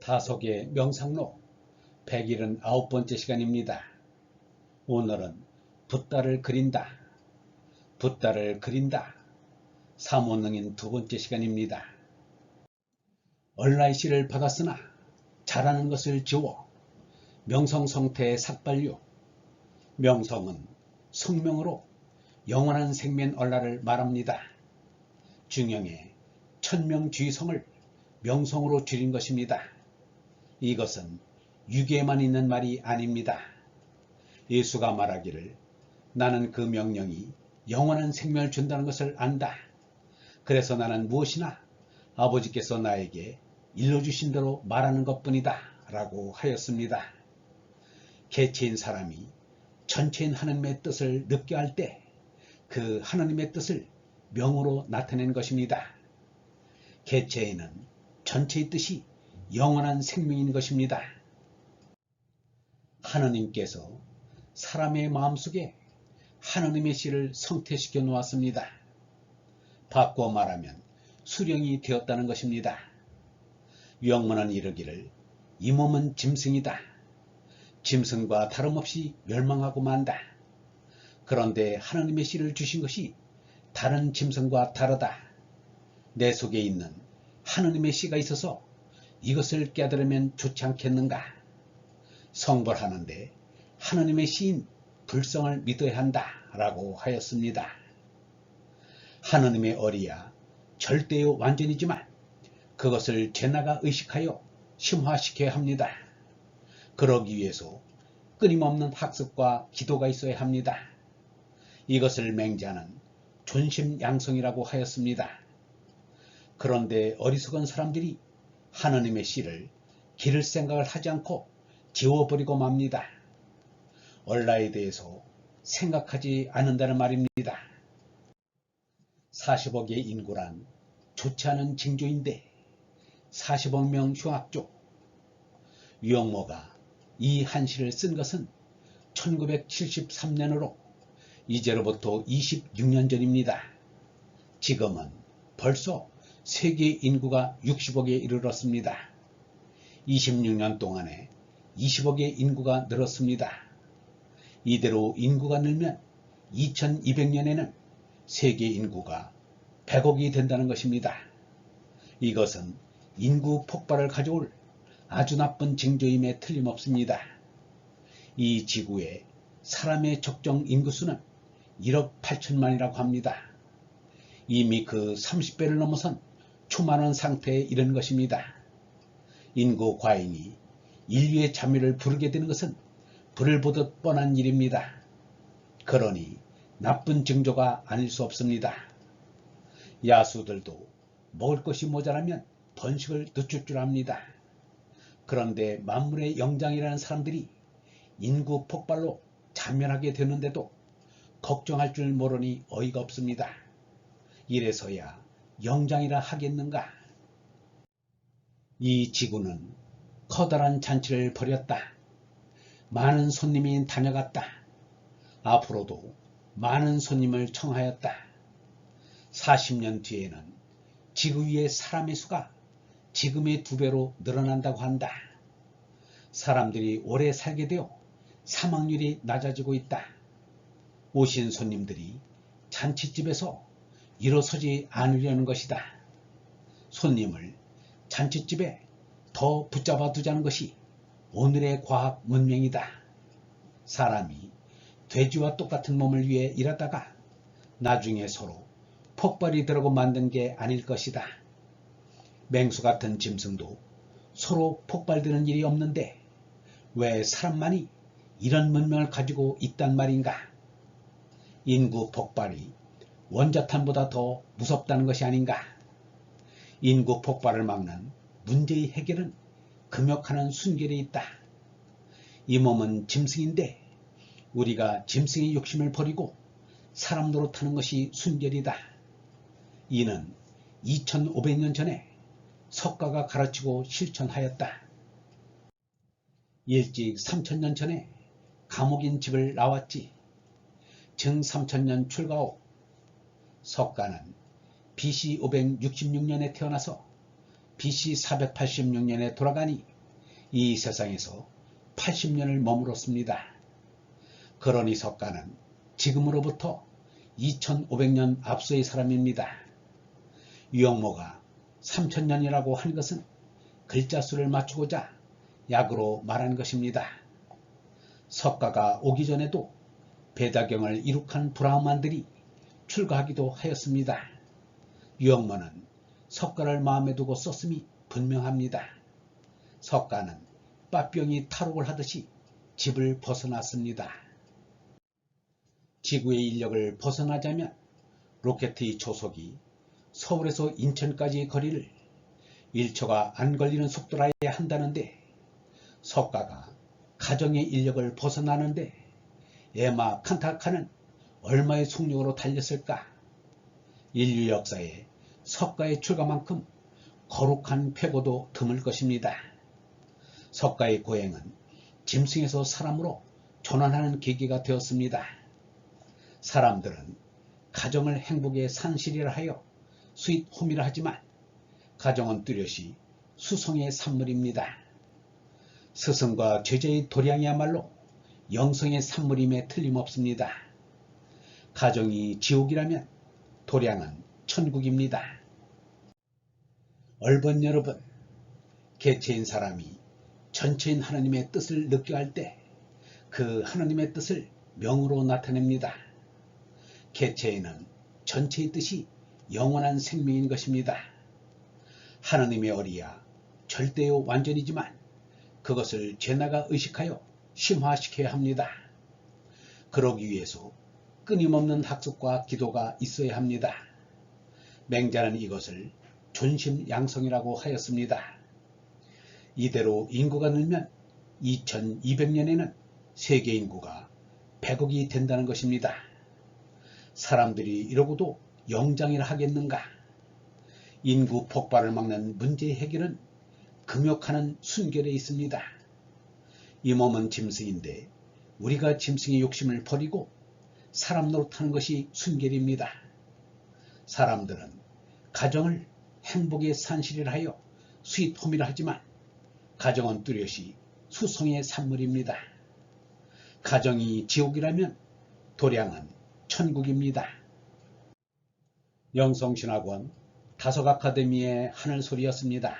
다속의 명상록 179번째 시간입니다. 오늘은 붓다를 그린다, 붓다를 그린다, 사모능인 두 번째 시간입니다. 얼라이씨를 받았으나 잘하는 것을 지워 명성성태의 삭발류, 명성은 성명으로 영원한 생면 얼라를 말합니다. 중형의 천명주의성을 명성으로 줄인 것입니다. 이것은 유괴에만 있는 말이 아닙니다. 예수가 말하기를 나는 그 명령이 영원한 생명을 준다는 것을 안다. 그래서 나는 무엇이나 아버지께서 나에게 일러주신 대로 말하는 것뿐이다 라고 하였습니다. 개체인 사람이 전체인 하나님의 뜻을 느껴 할 때 그 하나님의 뜻을 명으로 나타낸 것입니다. 개체에는 전체의 뜻이 영원한 생명인 것입니다. 하느님께서 사람의 마음속에 하느님의 씨를 성태시켜 놓았습니다. 바꿔 말하면 수령이 되었다는 것입니다. 영문은 이르기를 이 몸은 짐승이다. 짐승과 다름없이 멸망하고 만다. 그런데 하느님의 씨를 주신 것이 다른 짐승과 다르다. 내 속에 있는 하느님의 씨가 있어서 이것을 깨달으면 좋지 않겠는가? 성불하는데 하느님의 씨인 불성을 믿어야 한다 라고 하였습니다. 하느님의 어리야 절대요 완전이지만 그것을 제나가 의식하여 심화시켜야 합니다. 그러기 위해서 끊임없는 학습과 기도가 있어야 합니다. 이것을 맹자는 존심양성이라고 하였습니다. 그런데 어리석은 사람들이 하느님의 씨를 기를 생각을 하지 않고 지워버리고 맙니다. 얼라에 대해서 생각하지 않는다는 말입니다. 40억의 인구란 좋지 않은 징조인데 40억 명 흉악조. 유영모가 이 한시를 쓴 것은 1973년으로 이제로부터 26년 전입니다. 지금은 벌써 세계 인구가 60억에 이르렀습니다. 26년 동안에 20억의 인구가 늘었습니다. 이대로 인구가 늘면 2200년에는 세계 인구가 100억이 된다는 것입니다. 이것은 인구 폭발을 가져올 아주 나쁜 징조임에 틀림없습니다. 이 지구의 사람의 적정 인구수는 1억 8천만이라고 합니다. 이미 그 30배를 넘어선 초만원 상태에 이른 것입니다. 인구 과잉이 인류의 자멸을 부르게 되는 것은 불을 보듯 뻔한 일입니다. 그러니 나쁜 징조가 아닐 수 없습니다. 야수들도 먹을 것이 모자라면 번식을 늦출 줄 압니다. 그런데 만물의 영장이라는 사람들이 인구 폭발로 자멸하게 되는데도 걱정할 줄 모르니 어이가 없습니다. 이래서야 영장이라 하겠는가? 이 지구는 커다란 잔치를 벌였다. 많은 손님이 다녀갔다. 앞으로도 많은 손님을 청하였다. 40년 뒤에는 지구 위의 사람의 수가 지금의 2배로 늘어난다고 한다. 사람들이 오래 살게 되어 사망률이 낮아지고 있다. 오신 손님들이 잔치집에서 일어서지 않으려는 것이다. 손님을 잔치집에 더 붙잡아 두자는 것이 오늘의 과학 문명이다. 사람이 돼지와 똑같은 몸을 위해 일하다가 나중에 서로 폭발이 되라고 만든 게 아닐 것이다. 맹수 같은 짐승도 서로 폭발되는 일이 없는데 왜 사람만이 이런 문명을 가지고 있단 말인가? 인구 폭발이 원자탄보다 더 무섭다는 것이 아닌가? 인구 폭발을 막는 문제의 해결은 금욕하는 순결에 있다. 이 몸은 짐승인데 우리가 짐승의 욕심을 버리고 사람 노릇하는 것이 순결이다. 이는 2500년 전에 석가가 가르치고 실천하였다. 일찍 3000년 전에 감옥인 집을 나왔지. 증 3000년 출가 후 석가는 BC 566년에 태어나서 BC 486년에 돌아가니 이 세상에서 80년을 머물었습니다. 그러니 석가는 지금으로부터 2500년 앞서의 사람입니다. 유영모가 3000년이라고 한 것은 글자 수를 맞추고자 약으로 말한 것입니다. 석가가 오기 전에도 배다경을 이룩한 브라흐만들이 출가하기도 하였습니다. 유영모는 석가를 마음에 두고 썼음이 분명합니다. 석가는 빠병이 탈옥을 하듯이 집을 벗어났습니다. 지구의 인력을 벗어나자면 로켓의 초속이 서울에서 인천까지의 거리를 1초가 안 걸리는 속도라야 한다는데 석가가 가정의 인력을 벗어나는데 에마 칸타카는 얼마의 속력으로 달렸을까? 인류 역사에 석가의 출가만큼 거룩한 패고도 드물 것입니다. 석가의 고행은 짐승에서 사람으로 전환하는 계기가 되었습니다. 사람들은 가정을 행복의 산실이라 하여 스윗홈이라 하지만 가정은 뚜렷이 수성의 산물입니다. 스승과 제자의 도량이야말로 영성의 산물임에 틀림없습니다. 가정이 지옥이라면 도량은 천국입니다. 얼번 여러분, 개체인 사람이 전체인 하나님의 뜻을 느껴할 때 그 하나님의 뜻을 명으로 나타냅니다. 개체에는 전체의 뜻이 영원한 생명인 것입니다. 하나님의 어리야 절대요 완전이지만 그것을 죄나가 의식하여 심화시켜야 합니다. 그러기 위해서 끊임없는 학습과 기도가 있어야 합니다. 맹자는 이것을 존심양성이라고 하였습니다. 이대로 인구가 늘면 2200년에는 세계 인구가 100억이 된다는 것입니다. 사람들이 이러고도 영장이라 하겠는가? 인구 폭발을 막는 문제의 해결은 금욕하는 순결에 있습니다. 이 몸은 짐승인데 우리가 짐승의 욕심을 버리고 사람 노릇하는 것이 순결입니다. 사람들은 가정을 행복의 산실이라 하여 스윗홈이라 하지만 가정은 뚜렷이 수성의 산물입니다. 가정이 지옥이라면 도량은 천국입니다. 영성신학원 다속아카데미의 하늘소리였습니다.